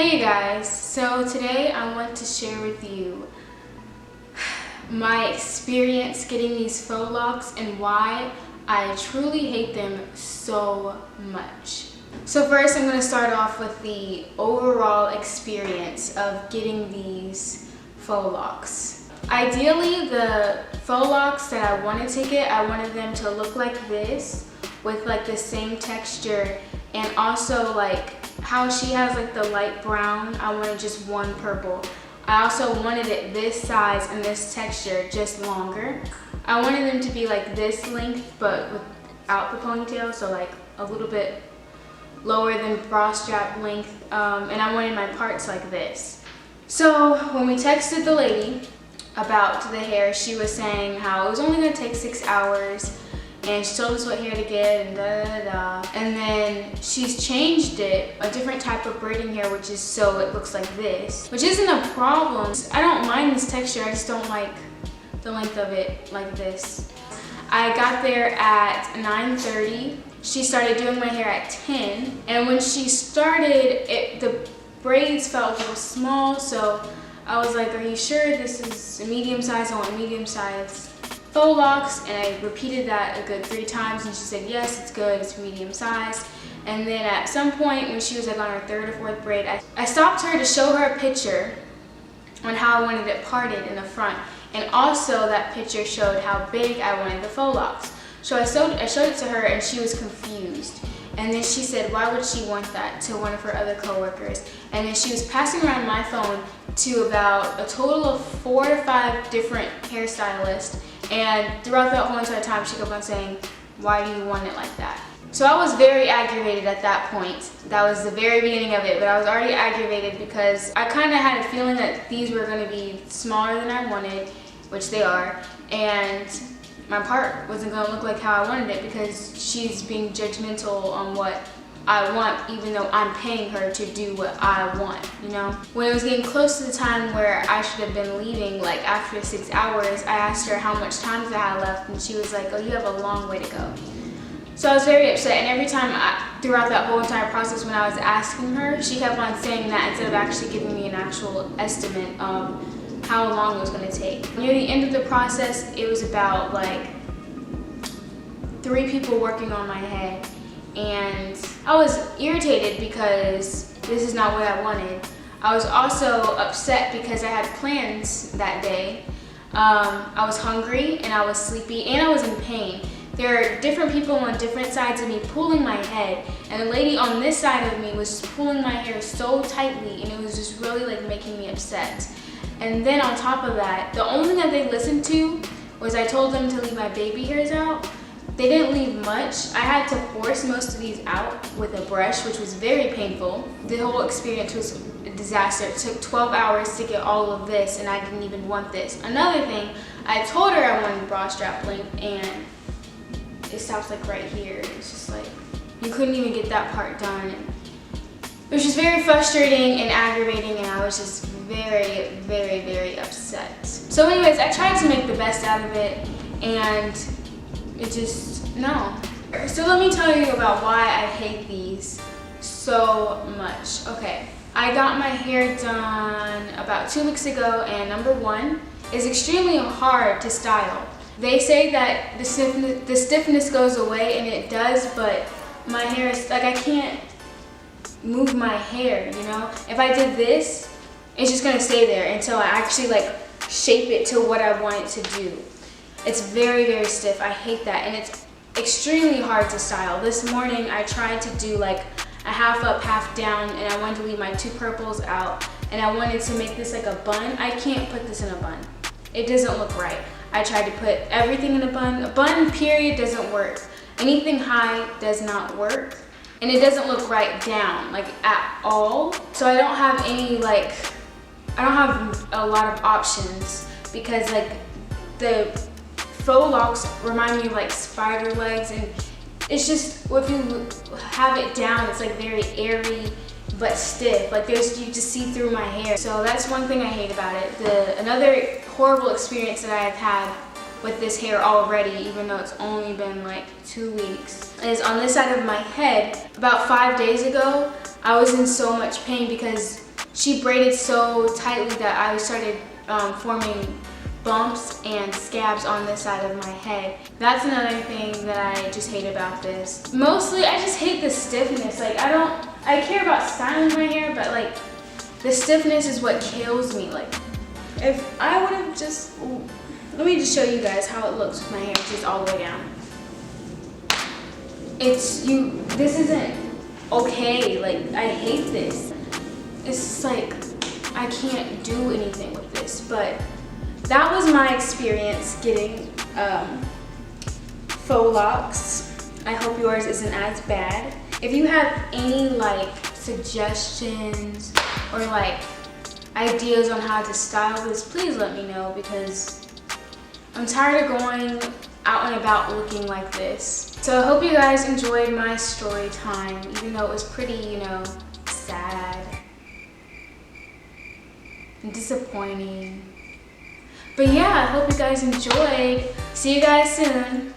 Hey guys, so today I want to share with you my experience getting these faux locks and why I truly hate them so much. So first I'm going to start off with the overall experience of getting these faux locks. Ideally, the faux locks that I wanted to get, I wanted them to look like this with like the same texture, and also like how she has like the light brown, I wanted just one purple. I also wanted it this size and this texture, just longer. I wanted them to be like this length but without the ponytail, so like a little bit lower than bra strap length, and I wanted my parts like this. So when we texted the lady about the hair, she was saying how it was only going to take 6 hours, and she told us what hair to get and da. And then she's changed it, a different type of braiding hair, which is so it looks like this, which isn't a problem. I don't mind this texture, I just don't like the length of it like this. I got there at 9:30. She started doing my hair at 10, and when she started, the braids felt a little small, so I was like, are you sure this is a medium size? I want medium size faux locks, and I repeated that a good 3 times, and she said, yes, it's good, it's medium size. And then at some point when she was like on her 3rd or 4th braid, I stopped her to show her a picture on how I wanted it parted in the front, and also that picture showed how big I wanted the faux locks. So I showed it to her, and she was confused. And then she said, why would she want that, to one of her other coworkers. And then she was passing around my phone to about a total of 4 to 5 different hairstylists. And throughout that whole entire time, she kept on saying, why do you want it like that? So I was very aggravated at that point. That was the very beginning of it, but I was already aggravated because I kind of had a feeling that these were going to be smaller than I wanted, which they are, and my part wasn't going to look like how I wanted it because she's being judgmental on what I want, even though I'm paying her to do what I want, you know? When it was getting close to the time where I should have been leaving, like after 6 hours, I asked her how much time I had left, and she was like, oh, you have a long way to go. So I was very upset, and every time throughout that whole entire process when I was asking her, she kept on saying that instead of actually giving me an actual estimate of how long it was going to take. Near the end of the process, it was about like 3 people working on my head, and I was irritated because this is not what I wanted. I was also upset because I had plans that day. I was hungry and I was sleepy and I was in pain. There are different people on different sides of me pulling my head, and the lady on this side of me was pulling my hair so tightly, and it was just really like making me upset. And then on top of that, the only thing that they listened to was I told them to leave my baby hairs out. They didn't leave much. I had to force most of these out with a brush, which was very painful. The whole experience was a disaster. It took 12 hours to get all of this, and I didn't even want this. Another thing, I told her I wanted bra strap length, and it stops like right here. It's just like, you couldn't even get that part done. It was just very frustrating and aggravating, and I was just very, very, very upset. So anyways, I tried to make the best out of it, and it just, no. So let me tell you about why I hate these so much. Okay, I got my hair done about 2 weeks ago, and number one, it's extremely hard to style. They say that the stiffness goes away, and it does, but my hair is, like, I can't move my hair, you know? If I did this, it's just gonna stay there until I actually like shape it to what I want it to do. It's very, very stiff. I hate that, and it's extremely hard to style. This morning I tried to do like a half up, half down, and I wanted to leave my 2 purples out, and I wanted to make this like a bun. I can't put this in a bun. It doesn't look right. I tried to put everything in a bun. A bun period doesn't work. Anything high does not work, and it doesn't look right down like at all. So I don't have any like, I don't have a lot of options because like the faux locks remind me of like spider legs, and it's just, if you have it down, it's like very airy but stiff. Like you just see through my hair. So that's one thing I hate about it. Another horrible experience that I've had with this hair already, even though it's only been like 2 weeks, is on this side of my head. About 5 days ago, I was in so much pain because she braided so tightly that I started forming bumps and scabs on this side of my head. That's another thing that I just hate about this. Mostly, I just hate the stiffness. Like, I care about styling my hair, but like, the stiffness is what kills me. Like, if I would have just, let me just show you guys how it looks with my hair just all the way down. This isn't okay. Like, I hate this. It's like, I can't do anything with this, but that was my experience getting faux locks. I hope yours isn't as bad. If you have any like suggestions or like ideas on how to style this, please let me know, because I'm tired of going out and about looking like this. So I hope you guys enjoyed my story time, even though it was pretty, you know, sad and disappointing. But yeah, I hope you guys enjoyed. See you guys soon.